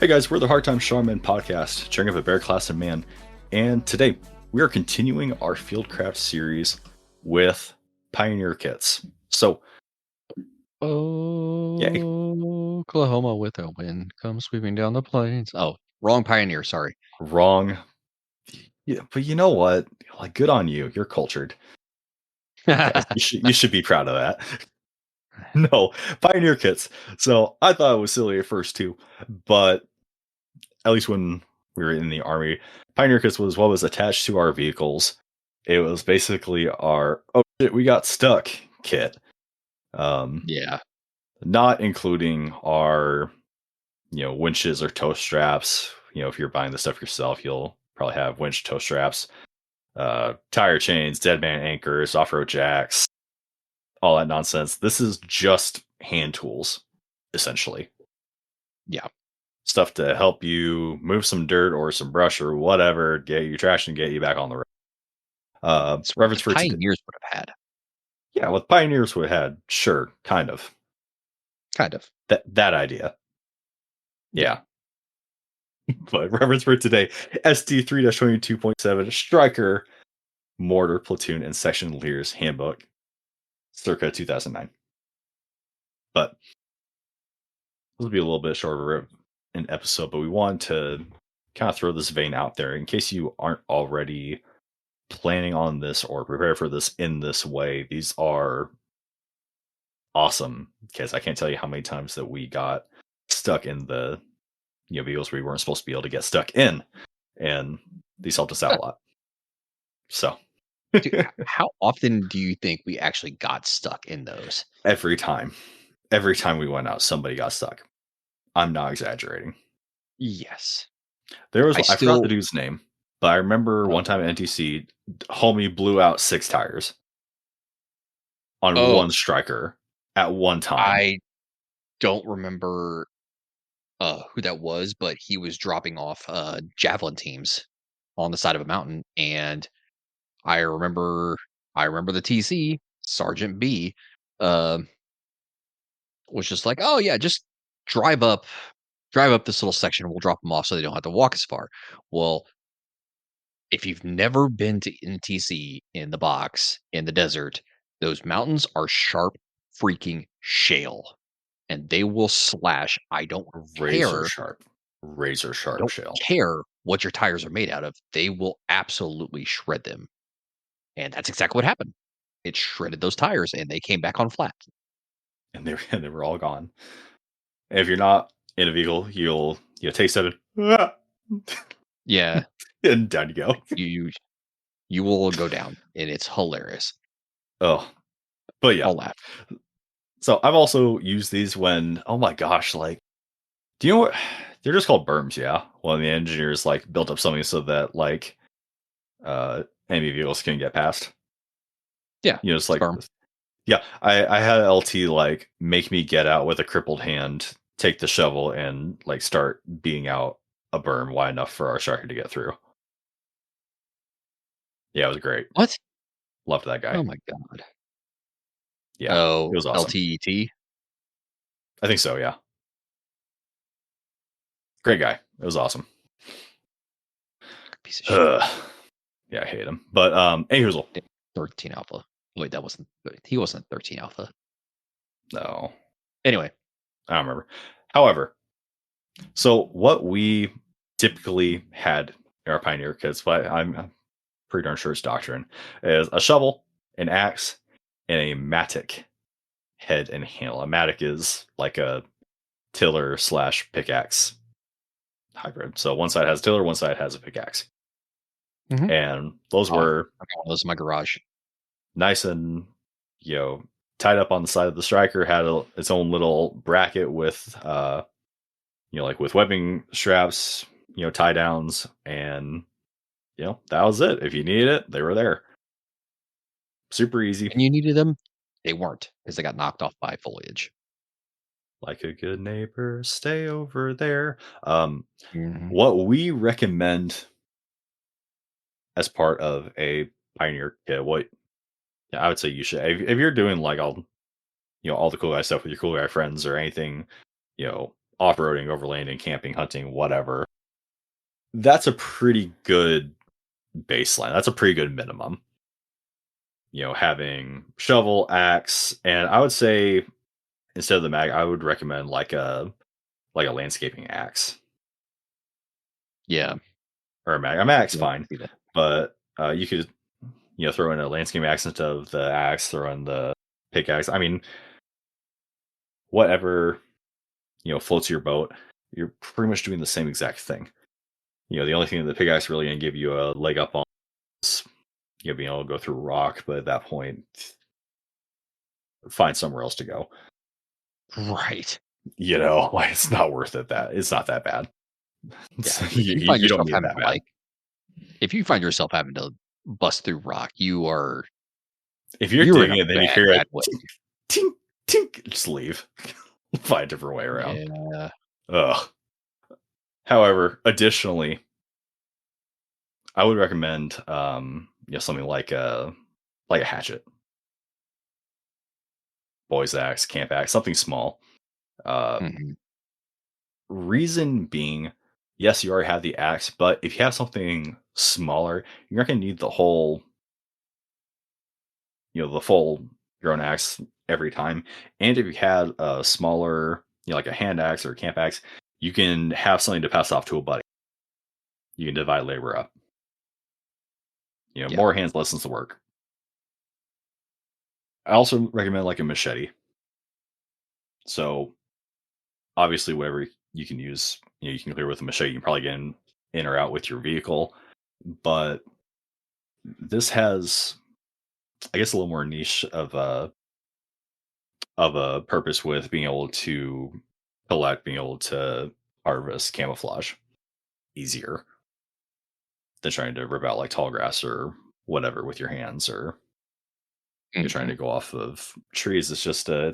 Hey guys, we're the Hard Time Shaman podcast, cheering up a bear class and man. And today we are continuing our Fieldcraft series with Pioneer kits. So, yay. Oklahoma with a wind comes sweeping down the plains. Oh, wrong Pioneer. Sorry. Wrong. Yeah, but you know what? Like, good on you. You're cultured. You should be proud of that. No, Pioneer kits. So I thought it was silly at first too, but at least when we were in the army, Pioneer kits was what was attached to our vehicles. It was basically our oh shit, we got stuck kit. Yeah. Not including our winches or tow straps. If you're buying the stuff yourself, you'll probably have winch tow straps, tire chains, dead man anchors, off-road jacks, all that nonsense. This is just hand tools, essentially. Yeah. Stuff to help you move some dirt or some brush or whatever, get your traction, get you back on the road. It's what Reference the for today. Pioneers would have had. Yeah, what Pioneers would have had, sure, kind of. Kind of. That idea. Yeah. But reference for today, SD 3-22.7 Striker Mortar Platoon and Section Leaders Handbook, circa 2009. But this will be a little bit shorter of an episode, but we wanted to kind of throw this vein out there in case you aren't already planning on this or prepared for this in this way. These are awesome because I can't tell you how many times that we got stuck in the vehicles we weren't supposed to be able to get stuck in, and these helped us out a lot. So, Dude, how often do you think we actually got stuck in those? every time we went out, somebody got stuck. I'm not exaggerating. Yes. There was I forgot the dude's name, but I remember one time at NTC, homie blew out 6 tires on one striker at one time. I don't remember who that was, but he was dropping off javelin teams on the side of a mountain, and I remember the TC Sergeant B was just like, "Oh yeah, just drive up this little section. We'll drop them off so they don't have to walk as far." Well, if you've never been to NTC in the box in the desert, those mountains are sharp freaking shale, and they will slash. I don't care. Razor sharp Don't shell. care what your tires are made out of. They will absolutely shred them. And that's exactly what happened. It shredded those tires and they came back on flat. And they were all gone. And if you're not in a vehicle, you'll take 7. Yeah. And down you go. You will go down, and it's hilarious. Oh, but yeah. I'll laugh. So I've also used these when, oh my gosh, like, do you know what? They're just called berms, yeah. When the engineers like built up something so that like enemy vehicles can get past. Yeah. It's like, yeah, I had LT like make me get out with a crippled hand, take the shovel, and like start beating out a berm wide enough for our striker to get through. Yeah, it was great. What? Loved that guy. Oh my god. Yeah, Oh, it was awesome. LTET? I think so, yeah. Great guy. It was awesome. Piece of shit. Yeah, I hate him. But Ahuzel. 13 alpha. Wait, he wasn't 13 alpha. No. Anyway. I don't remember. However, so what we typically had in our Pioneer kits, but I'm pretty darn sure it's Doctrine, is a shovel, an axe, and a matic head and handle. A matic is like a tiller / pickaxe hybrid. So one side has a tiller, one side has a pickaxe. Mm-hmm. And those were those in my garage. Nice and tied up on the side of the striker, had its own little bracket with like with webbing straps, tie downs, and that was it. If you needed it, they were there. Super easy. And you needed them? They weren't, because they got knocked off by foliage. Like a good neighbor, stay over there. What we recommend as part of a Pioneer kit, what I would say you should, if you're doing like all the cool guy stuff with your cool guy friends or anything, off-roading, overlanding, camping, hunting, whatever, that's a pretty good baseline. That's a pretty good minimum. Having shovel, axe, and I would say instead of the mag, I would recommend like a landscaping axe Yeah. or a mag. A mag's Yeah, I fine, can see that. but you could throw in a landscaping axe instead of the axe, throw in the pickaxe. I mean, whatever floats your boat. You're pretty much doing the same exact thing. The only thing that the pickaxe really gonna give you a leg up on is being able to go through rock, but at that point, find somewhere else to go. Right. Like it's not worth it. That it's not that bad. Yeah, You don't need it that bad. if you find yourself having to bust through rock, If you're you're in a digging it, then you bad, hear it bad way. tink, tink, tink, just leave. Find a different way around. Yeah. Ugh. However, additionally, I would recommend something like a hatchet, boys axe, camp axe, something small. Uh Mhm. Reason being, yes, you already have the axe, but if you have something smaller, you're not gonna need the full grown axe every time. And if you had a smaller, like a hand axe or a camp axe, you can have something to pass off to a buddy. You can divide labor up. Yeah. More hands lessens the work. I also recommend like a machete. So obviously, whatever you can use, you can clear with a machete. You can probably get in or out with your vehicle, but this has, I guess, a little more niche of a purpose with being able to collect, being able to harvest camouflage easier than trying to rip out like tall grass or whatever with your hands, or you're trying to Mhm. go off of trees. It's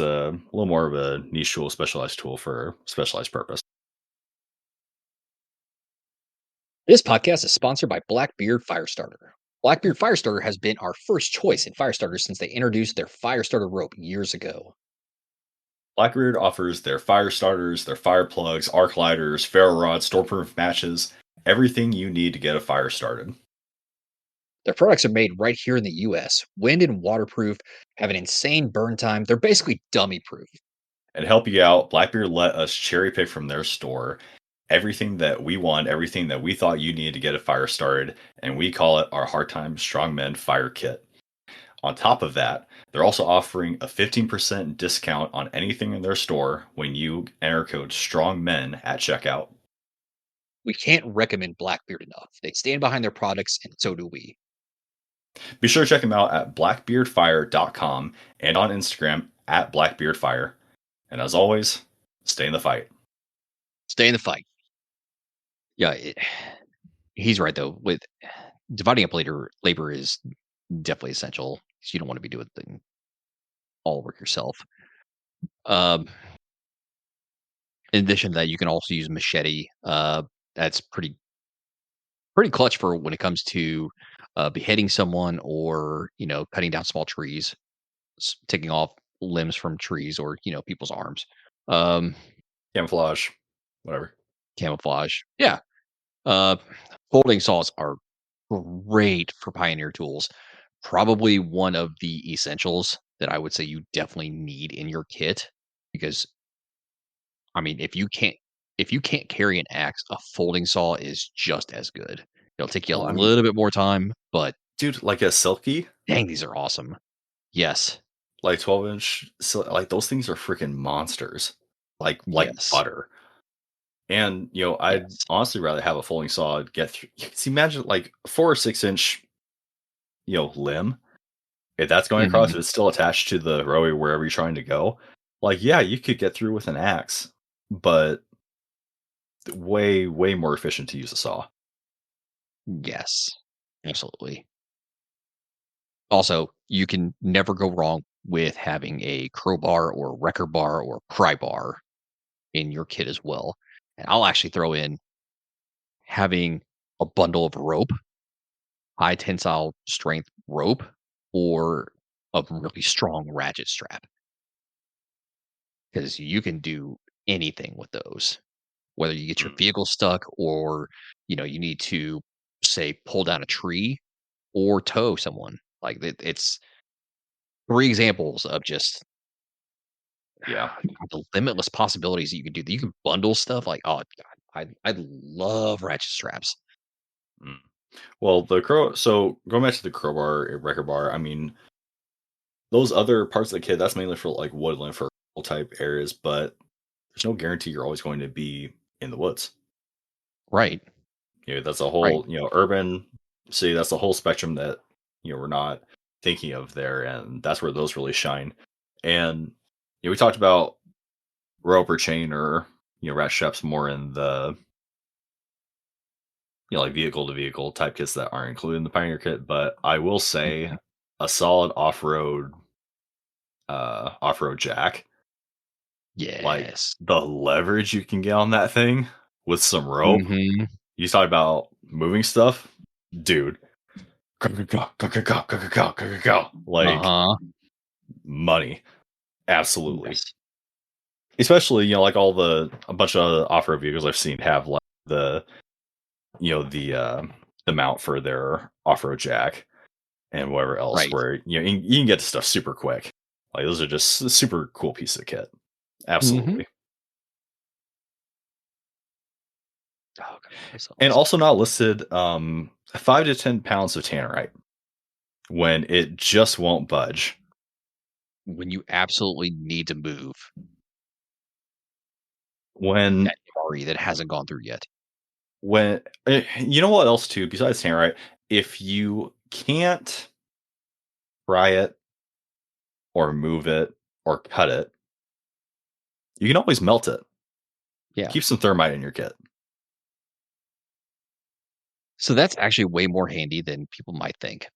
a little more of a niche tool, specialized tool for a specialized purpose. This podcast is sponsored by Blackbeard Firestarter. Blackbeard Firestarter has been our first choice in Firestarter since they introduced their Firestarter rope years ago. Blackbeard offers their fire starters, their fire plugs, arc lighters, ferro rods, stormproof matches, everything you need to get a fire started. Their products are made right here in the US, wind and waterproof, have an insane burn time. They're basically dummy proof. And to help you out, Blackbeard let us cherry pick from their store everything that we want, everything that we thought you needed to get a fire started, and we call it our Hard Time Strong Men Fire Kit. On top of that, they're also offering a 15% discount on anything in their store when you enter code STRONGMEN at checkout. We can't recommend Blackbeard enough. They stand behind their products, and so do we. Be sure to check them out at blackbeardfire.com and on Instagram at blackbeardfire. And as always, stay in the fight. Stay in the fight. Yeah, he's right though. With dividing up labor is definitely essential because you don't want to be doing all work yourself. Um, in addition to that, you can also use machete. That's pretty clutch for when it comes to beheading someone or cutting down small trees, taking off limbs from trees or people's arms. Um, Camouflage, whatever. camouflage. Yeah. Uh, folding saws are great for pioneer tools. Probably one of the essentials that I would say you definitely need in your kit because I mean, if you can't carry an axe, a folding saw is just as good. It'll take you a Well, I mean, little bit more time, but dude, like a silky, dang, these are awesome. Yes. like 12-inch, like those things are freaking monsters, like Yes. butter. And I'd Yes. honestly rather have a folding saw get through. See, imagine like 4 or 6 inch, limb. If that's going across, Mhm. if it's still attached to the row wherever you're trying to go, like yeah, you could get through with an axe, but way, way more efficient to use a saw. Yes. Absolutely. Also, you can never go wrong with having a crowbar or wrecker bar or pry bar in your kit as well. And I'll actually throw in having a bundle of rope, high tensile strength rope, or a really strong ratchet strap because you can do anything with those. Whether you get your Mm, vehicle stuck or, you need to, say, pull down a tree or tow someone. Like, it's 3 examples of just yeah. the limitless possibilities that you can do. That you can bundle stuff like, oh god, I love ratchet straps. Mm. Well, the crow. So going back to the crowbar, record bar. I mean, those other parts of the kit, that's mainly for like woodland for type areas, but there's no guarantee you're always going to be in the woods. Right, That's a right. whole, urban city. That's the whole spectrum that we're not thinking of there, and that's where those really shine. And we talked about rope or chain or rat straps more in the like vehicle to vehicle type kits that aren't included in the Pioneer kit. But I will say Mhm. a solid off road jack, like Yes. the leverage you can get on that thing with some rope. Mhm. You talk about moving stuff, dude. Like Uh-huh. money, absolutely. Yes. Especially like all a bunch of off road vehicles I've seen have like the the mount for their off road jack and whatever else, Right. where you can get to stuff super quick. Like those are just super cool piece of kit. Mhm. Absolutely. Oh god, that's And awesome. also not listed 5 to 10 pounds of tannerite when it just won't budge. When you absolutely need to move When that MRE that hasn't gone through yet. you know what else too besides tannerite, if you can't fry it or move it or cut it, you can always melt it. Yeah. Keep some thermite in your kit. So that's actually way more handy than people might think.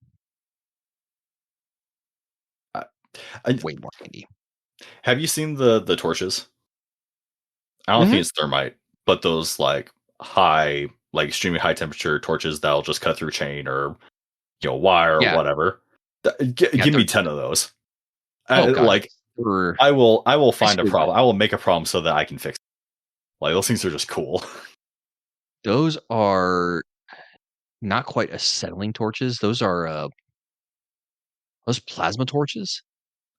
I, I, Way more handy. have you seen the torches? I don't think Mhm. it's thermite, but those like extremely high temperature torches that'll just cut through chain or wire or Yeah. whatever. Yeah, Give they're me 10 of those. oh god, Like they're I will find a basically what? problem. I will make a problem so that I can fix it. Like those things are just cool. Those are not quite acetylene torches. Those are, those plasma torches?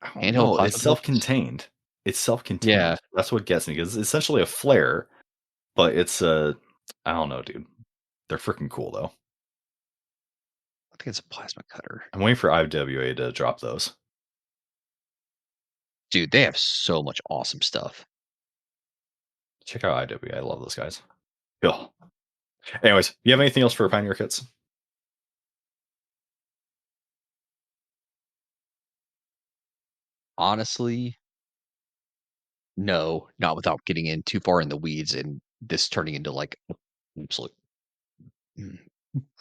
I don't Handheld know. It's plasma torches? self-contained. It's Yeah. self-contained. That's what gets me because it's essentially a flare, but it's I don't know, dude. They're freaking cool though. I think it's a plasma cutter. I'm waiting for IWA to drop those. Dude, they have so much awesome stuff. Check out IWA. I love those guys. Cool. Anyways, you have anything else for Pioneer kits? Honestly, no, not without getting in too far in the weeds and this turning into, like, a absolute mm,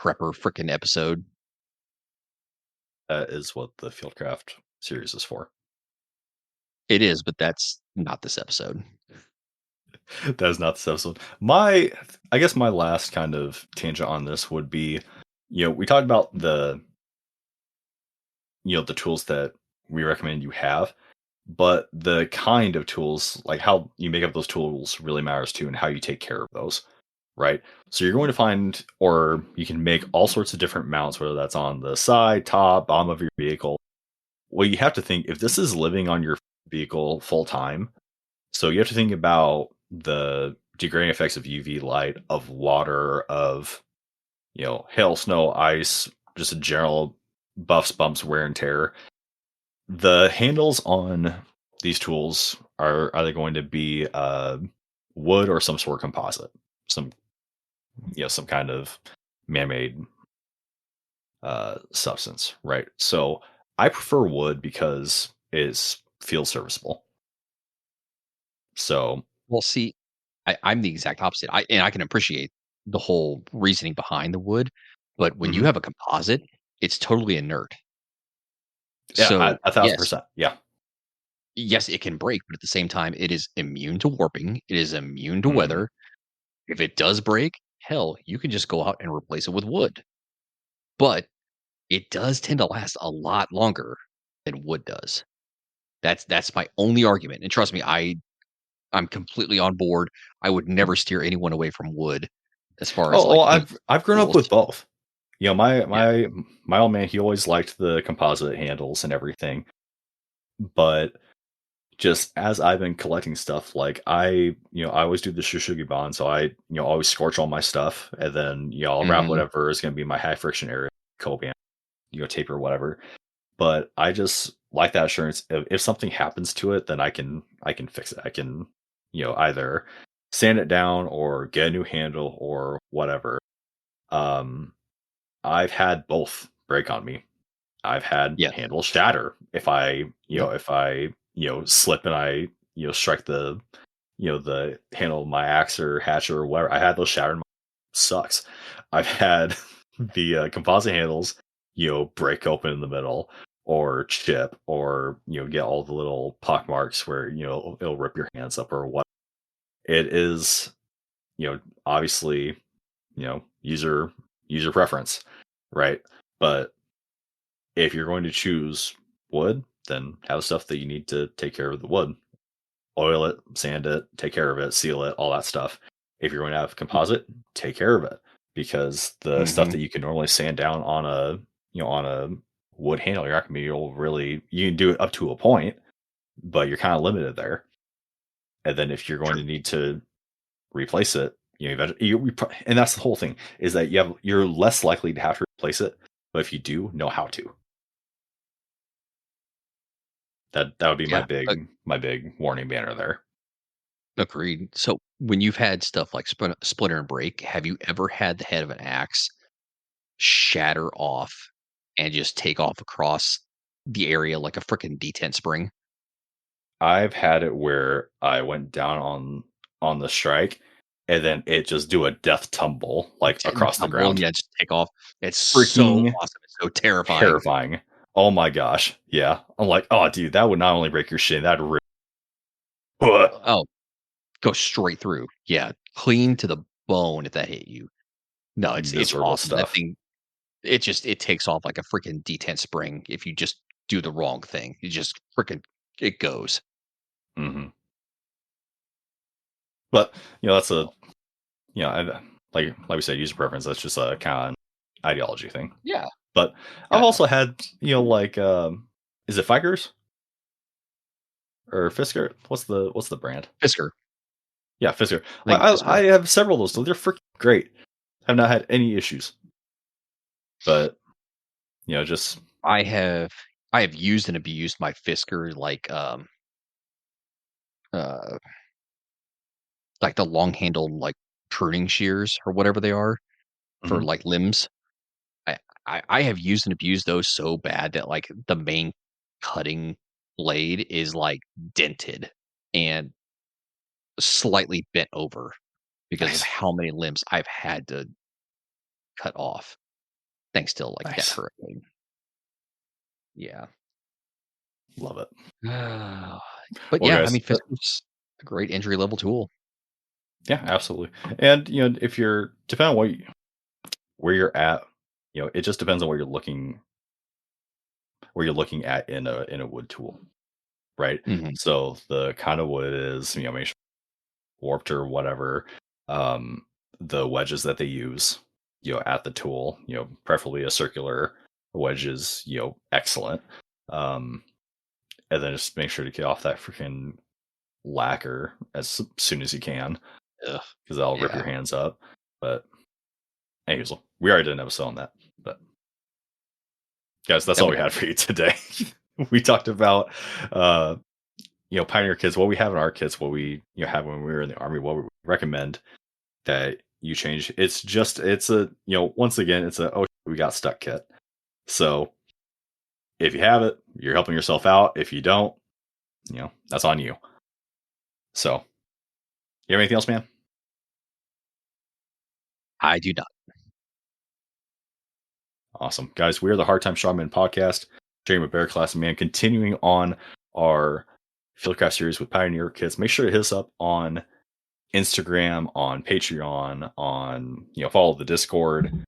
prepper frickin' episode. That is what the Fieldcraft series is for. It is, but that's not this episode. That is not this episode. I guess my last kind of tangent on this would be, we talked about the tools that we recommend you have, but the kind of tools, like how you make up those tools, really matters too, and how you take care of those, right? So you're going to find, or you can make all sorts of different mounts, whether that's on the side, top, bottom of your vehicle. Well, you have to think if this is living on your vehicle full time, so you have to think about the degrading effects of UV light, of water, of hail, snow, ice, just a general buffs, bumps, wear and tear. The handles on these tools are either going to be wood or some sort of composite, some some kind of man-made substance, right? So I prefer wood because it's field serviceable. So Well, see, I'm the exact opposite. I can appreciate the whole reasoning behind the wood, but when you mhm. have a composite, it's totally inert. Yeah, So, a thousand yes, percent. Yeah. yes, it can break, but at the same time, it is immune to warping. It is immune to Mhm. weather. If it does break, hell, you can just go out and replace it with wood. But it does tend to last a lot longer than wood does. That's my only argument. And trust me, I I'm completely on board. I would never steer anyone away from wood as far as, Oh, like, well, any I've grown up tools. with both. You know, my Yeah. my my old man, he always liked the composite handles and everything, but just as I've been collecting stuff, like I always do the shushugi bond, so always scorch all my stuff, and then I'll wrap Mhm. whatever is going to be my high friction area, coband, tape or whatever. But I just like that assurance. If something happens to it, then I can fix it. I can either sand it down or get a new handle or whatever. Um, I've had both break on me. I've had Yes. handles shatter if I, Yep. slip and I, strike the handle of my axe or hatchet or whatever. I had those shattered. Sucks. I've had the composite handles, break open in the middle or chip or, get all the little pock marks where, it'll rip your hands up or what. It is, obviously, user preference, right? But if you're going to choose wood, then have stuff that you need to take care of the wood. Oil it, sand it, take care of it, seal it, all that stuff. If you're going to have composite, take care of it because the stuff Mhm. that you can normally sand down on a wood handle, you're not going to be able to really. You can do it up to a point, but you're kind of limited there. And then if you're going True. to need to replace it, and that's the whole thing is that you're less likely to have to replace it, but if you do, know how to. That would be Yeah. my big warning banner there. Agreed. So, when you've had stuff like splinter and break, have you ever had the head of an axe shatter off and just take off across the area like a freaking detent spring? I've had it where I went down on the strike, and then it just do a death tumble, like, The across the tumble, ground. yeah, just take off. It's so Freaking awesome. It's so terrifying. terrifying. Oh my gosh, yeah. I'm like, "Oh, dude, that would not only break your shin, that'd rip." Oh, go straight through. Yeah, clean to the bone if that hit you. No, it's Miserable awesome. That stuff. thing, it takes off like a freaking detent spring if you just do the wrong thing. It just freaking it goes. Mhm. But, that's a So, I like we said, user preference, that's just a kinda ideology thing. yeah, But I've yeah, no, also had, like, is it Fikers or Fisker? What's the brand? Fisker. Yeah, Fisker. I think I Fisker. have several of those, so they're freaking great. Have not had any issues, but just I have I have used and abused my Fisker uh like the long handled like pruning shears or whatever they are for mhm, like limbs. I, I have used and abused those so bad that like the main cutting blade is like dented and slightly bent over because of nice, how many limbs I've had to cut off thanks to like that nice, hurricane. Yeah. love it. But Well, yeah, I guys, mean Fisker's a great entry level tool. yeah, absolutely. And if you're depending on where you're at, it just depends on where you're looking at in a wood tool, right? Mhm. So the kind of wood it is, make sure warped or whatever, um, the wedges that they use, at the tool, preferably a circular wedge is, excellent. Um, and then just make sure to get off that freaking lacquer as soon as you can, Ugh, because that'll rip yeah. your hands up. But anyways, we already did an episode on that. But guys, that's That all we we have. had for you today. We talked about uh Pioneer kits, what we have in our kits, what we have when we were in the army, what we recommend that you change. It's a once again it's a we got stuck kit. So if you have it, you're helping yourself out. If you don't, that's on you. So you have anything else, man? I do not. Awesome, guys. We are the Hard Time Strongman podcast. Jeremy Bear Class Man, continuing on our Fieldcraft series with Pioneer kits. Make sure to hit us up on Instagram, on Patreon, on follow the Discord,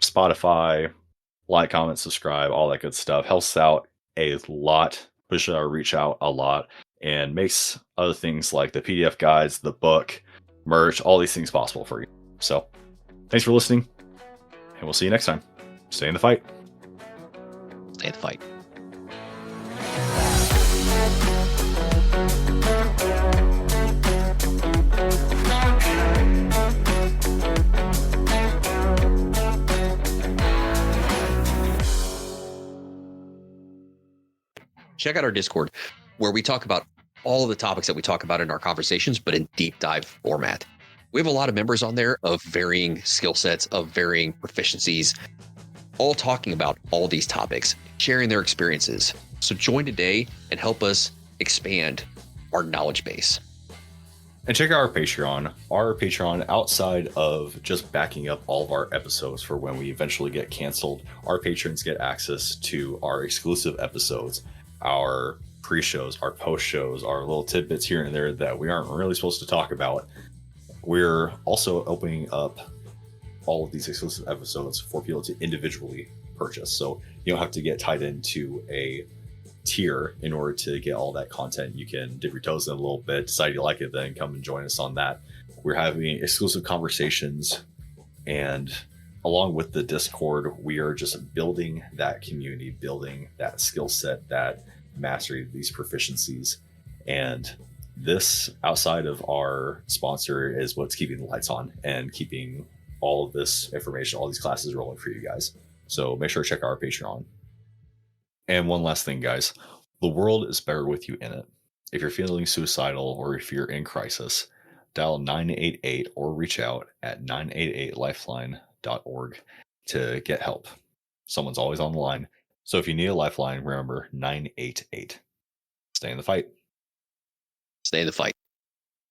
Spotify, like, comment, subscribe, all that good stuff. Helps out a lot, pushes our reach out a lot. and makes other things like the PDF guides, the book, merch, all these things possible for you. So thanks for listening, and we'll see you next time. Stay in the fight. Stay in the fight. Check out our Discord, where we talk about all of the topics that we talk about in our conversations, but in deep dive format. We have a lot of members on there of varying skill sets, of varying proficiencies, all talking about all these topics, sharing their experiences. So join today and help us expand our knowledge base. And check out our Patreon. Our Patreon, outside of just backing up all of our episodes for when we eventually get canceled, our patrons get access to our exclusive episodes, our pre-shows, our post-shows, our little tidbits here and there that we aren't really supposed to talk about. We're also opening up all of these exclusive episodes for people to individually purchase. So you don't have to get tied into a tier in order to get all that content. You can dip your toes in a little bit, decide you like it, then come and join us on that. We're having exclusive conversations, and along with the Discord, we are just building that community, building that skill set, that mastery, these proficiencies. And this, outside of our sponsor, is what's keeping the lights on and keeping all of this information, all these classes rolling for you guys. So make sure to check out our Patreon. And one last thing, guys, the world is better with you in it. If you're feeling suicidal or if you're in crisis, dial 988 or reach out at 988lifeline.org to get help. Someone's always on the line. So if you need a lifeline, remember 988. Stay in the fight. Stay in the fight.